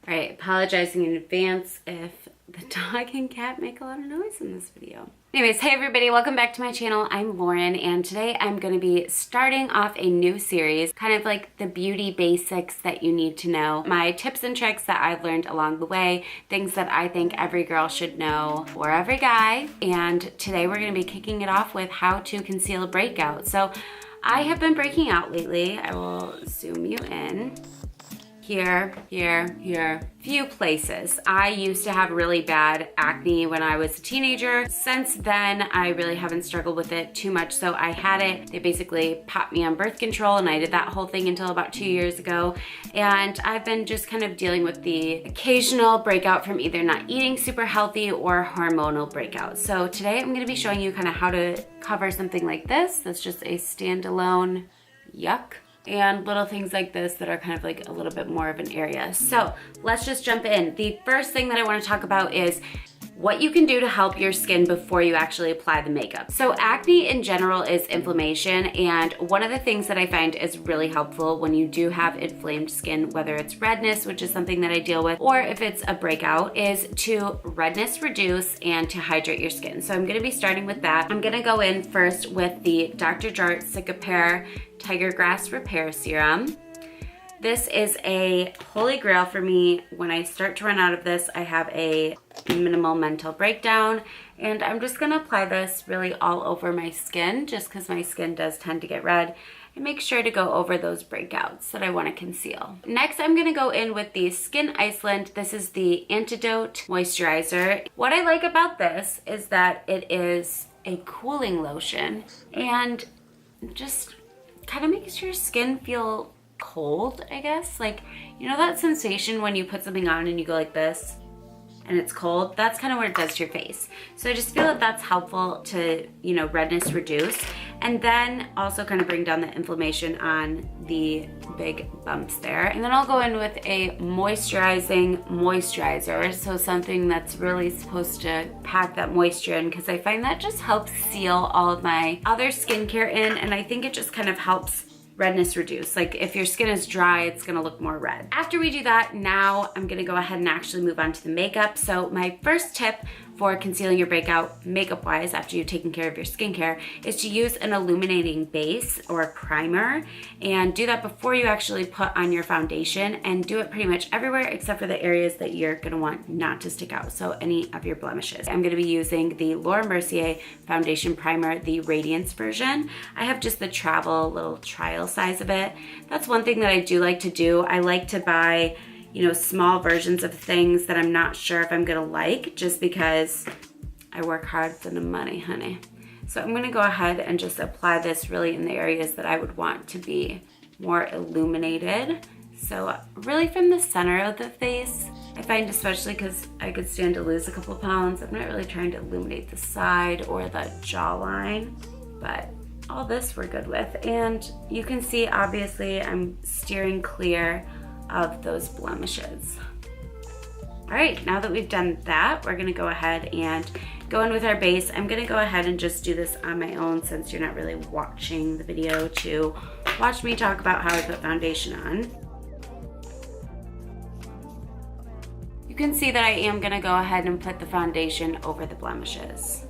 All right, apologizing in advance if the dog and cat make a lot of noise in this video. Anyways, hey everybody, welcome back to my channel. I'm Lauren, and today I'm gonna be starting off a new series, kind of like the beauty basics that you need to know. My tips and tricks that I've learned along the way, things that I think every girl should know, or every guy. And today we're gonna be kicking it off with how to conceal a breakout. So I have been breaking out lately. I will zoom you in. Here, few places. I used to have really bad acne when I was a teenager. Since then, I really haven't struggled with it too much. So I had it, they basically popped me on birth control, and I did that whole thing until about 2 years ago. And I've been just kind of dealing with the occasional breakout from either not eating super healthy or hormonal breakouts. So today I'm gonna be showing you kind of how to cover something like this. That's just a standalone yuck. And little things like this that are kind of like a little bit more of an area. So let's just jump in. The first thing that I want to talk about is what you can do to help your skin before you actually apply the makeup. So acne in general is inflammation, and one of the things that I find is really helpful when you do have inflamed skin, whether it's redness, which is something that I deal with, or if it's a breakout, is to redness reduce and to hydrate your skin. So I'm gonna be starting with that. I'm gonna go in first with the Dr. Jart Cicapair Tiger Grass Repair Serum. This is a holy grail for me. When I start to run out of this, I have a minimal mental breakdown, and I'm just gonna apply this really all over my skin, just because my skin does tend to get red, and make sure to go over those breakouts that I wanna conceal. Next, I'm gonna go in with the Skin Iceland. This is the Antidote Moisturizer. What I like about this is that it is a cooling lotion, and just kind of makes your skin feel cold, I guess. Like, you know that sensation when you put something on and you go like this and it's cold? That's kind of what it does to your face. So I just feel that that's helpful to, you know, redness reduce, and then also kind of bring down the inflammation on the big bumps there. And then I'll go in with a moisturizing moisturizer, so something that's really supposed to pack that moisture in, because I find that just helps seal all of my other skincare in, and I think it just kind of helps redness reduce. Like if your skin is dry, it's gonna look more red. After we do that, now I'm gonna go ahead and actually move on to the makeup. So my first tip for concealing your breakout makeup wise after you've taken care of your skincare is to use an illuminating base or a primer, and do that before you actually put on your foundation, and do it pretty much everywhere except for the areas that you're gonna want not to stick out, so any of your blemishes. I'm gonna be using the Laura Mercier foundation primer, the Radiance version. I have just the travel little trial size of it. That's one thing that I do like to do. I like to buy, you know, small versions of things that I'm not sure if I'm gonna like, just because I work hard for the money, honey. So I'm gonna go ahead and just apply this really in the areas that I would want to be more illuminated. So really from the center of the face, I find, especially because I could stand to lose a couple pounds, I'm not really trying to illuminate the side or the jawline, but all this we're good with. And you can see, obviously, I'm steering clear of those blemishes. All right, now that we've done that, we're gonna go ahead and go in with our base. I'm gonna go ahead and just do this on my own, since you're not really watching the video to watch me talk about how I put foundation on. You can see that I am gonna go ahead and put the foundation over the blemishes.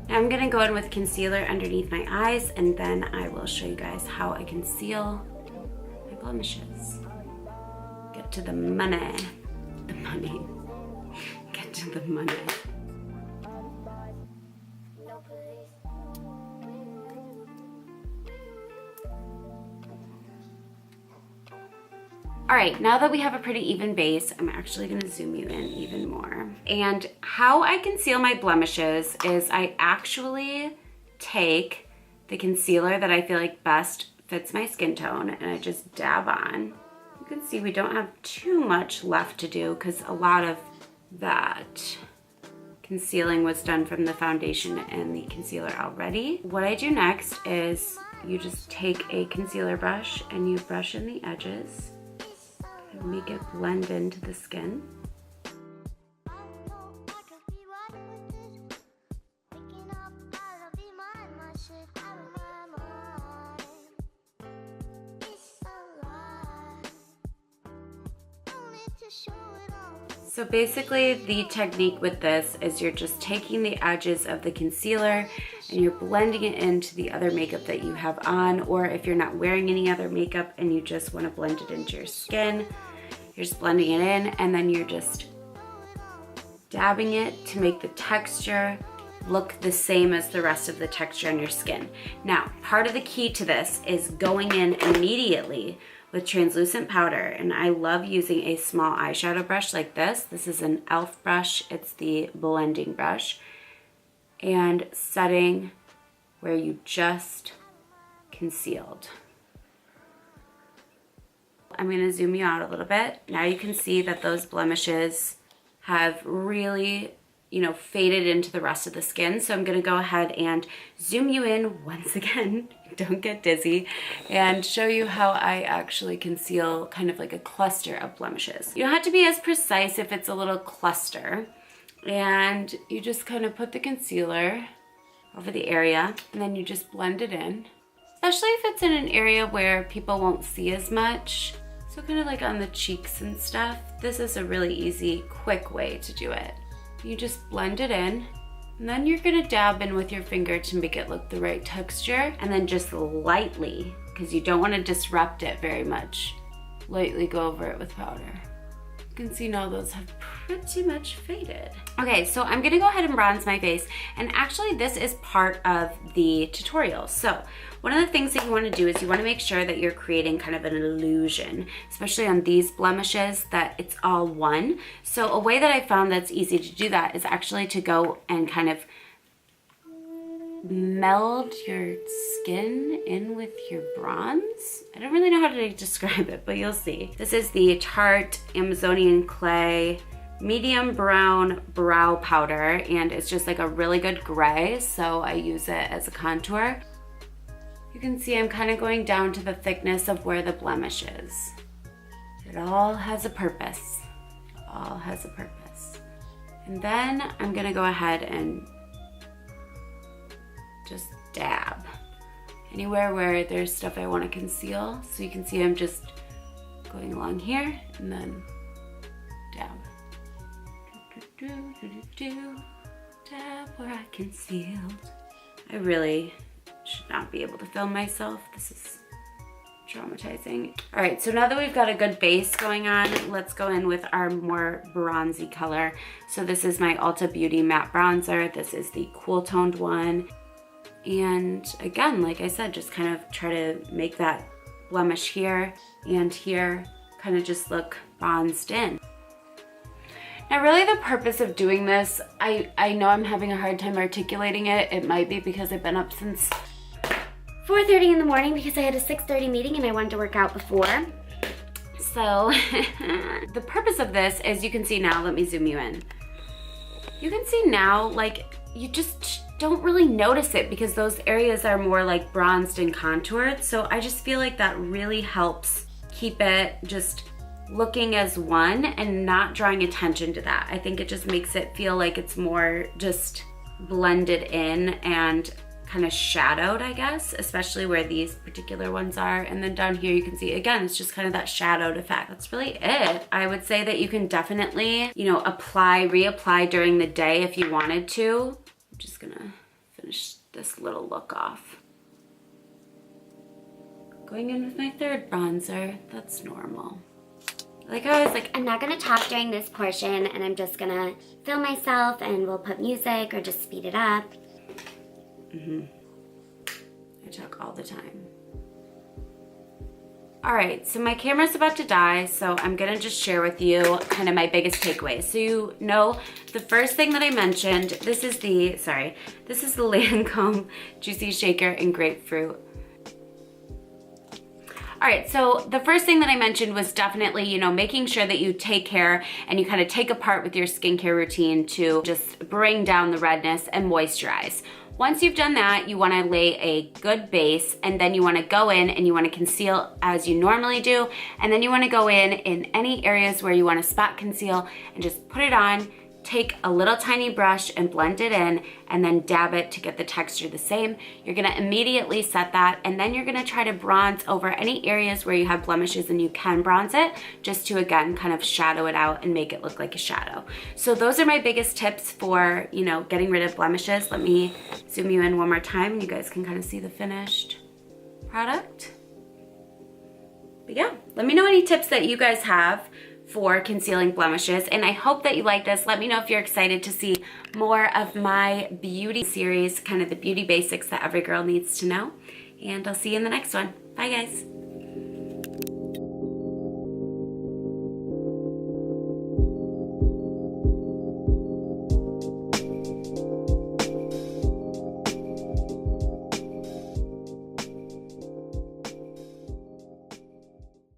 I'm gonna go in with concealer underneath my eyes, and then I will show you guys how I conceal my blemishes. Get to the money. The money. Get to the money. All right, now that we have a pretty even base, I'm actually gonna zoom you in even more. And how I conceal my blemishes is I actually take the concealer that I feel like best fits my skin tone, and I just dab on. You can see we don't have too much left to do, because a lot of that concealing was done from the foundation and the concealer already. What I do next is you just take a concealer brush and you brush in the edges and make it blend into the skin. So basically the technique with this is you're just taking the edges of the concealer and you're blending it into the other makeup that you have on, or if you're not wearing any other makeup and you just want to blend it into your skin, you're just blending it in and then you're just dabbing it to make the texture look the same as the rest of the texture on your skin. Now, part of the key to this is going in immediately with translucent powder, and I love using a small eyeshadow brush like this. This is an e.l.f. brush, it's the blending brush, and setting where you just concealed. I'm gonna zoom you out a little bit. Now you can see that those blemishes have really, you know, faded into the rest of the skin. So I'm gonna go ahead and zoom you in once again, don't get dizzy, and show you how I actually conceal kind of like a cluster of blemishes. You don't have to be as precise if it's a little cluster, and you just kind of put the concealer over the area and then you just blend it in, especially if it's in an area where people won't see as much. So kind of like on the cheeks and stuff. This is a really easy, quick way to do it. You just blend it in, and then you're gonna dab in with your finger to make it look the right texture, and then just lightly, because you don't want to disrupt it very much, lightly go over it with powder. You can see now those have pretty much faded. Okay, so I'm gonna go ahead and bronze my face, and actually this is part of the tutorial. So one of the things that you want to do is you want to make sure that you're creating kind of an illusion, especially on these blemishes, that it's all one. So a way that I found that's easy to do that is actually to go and kind of meld your skin in with your bronze. I don't really know how to describe it, but you'll see. This is the Tarte Amazonian Clay medium brown brow powder, and it's just like a really good gray, so I use it as a contour. You can see I'm kind of going down to the thickness of where the blemish is. It all has a purpose. It all has a purpose. And then I'm gonna go ahead and just dab anywhere where there's stuff I want to conceal. So you can see I'm just going along here and then dab. Dab where I concealed. I really should not be able to film myself. This is traumatizing. All right, so now that we've got a good base going on, let's go in with our more bronzy color. So this is my Ulta Beauty matte bronzer. This is the cool toned one. And again, like I said, just kind of try to make that blemish here and here kind of just look bronzed in. Now really the purpose of doing this, I know I'm having a hard time articulating it. It might be because I've been up since 4:30 in the morning because I had a 6:30 meeting and I wanted to work out before. So the purpose of this, as you can see now, let me zoom you in. You can see now, like, you just don't really notice it because those areas are more like bronzed and contoured. So I just feel like that really helps keep it just looking as one and not drawing attention to that. I think it just makes it feel like it's more just blended in and kind of shadowed, I guess, especially where these particular ones are. And then down here you can see, again, it's just kind of that shadowed effect. That's really it. I would say that you can definitely, you know, reapply during the day if you wanted to. I'm just gonna finish this little look off. Going in with my third bronzer, that's normal. Like I was like, I'm not gonna talk during this portion and I'm just gonna film myself and we'll put music or just speed it up. I talk all the time. All right, so my camera's about to die, so I'm gonna just share with you kind of my biggest takeaways. So you know, the first thing that I mentioned, this is the Lancome Juicy Shaker and Grapefruit. All right, so the first thing that I mentioned was definitely, you know, making sure that you take care and you kind of take apart with your skincare routine to just bring down the redness and moisturize. Once you've done that, you wanna lay a good base, and then you wanna go in and you wanna conceal as you normally do, and then you wanna go in any areas where you wanna spot conceal and just put it on, take a little tiny brush and blend it in, and then dab it to get the texture the same. You're gonna immediately set that, and then you're gonna try to bronze over any areas where you have blemishes, and you can bronze it just to, again, kind of shadow it out and make it look like a shadow. So those are my biggest tips for, you know, getting rid of blemishes. Let me zoom you in one more time and you guys can kind of see the finished product. But yeah, let me know any tips that you guys have for concealing blemishes, and I hope that you like this. Let me know if you're excited to see more of my beauty series, kind of the beauty basics that every girl needs to know, and I'll see you in the next one. Bye guys.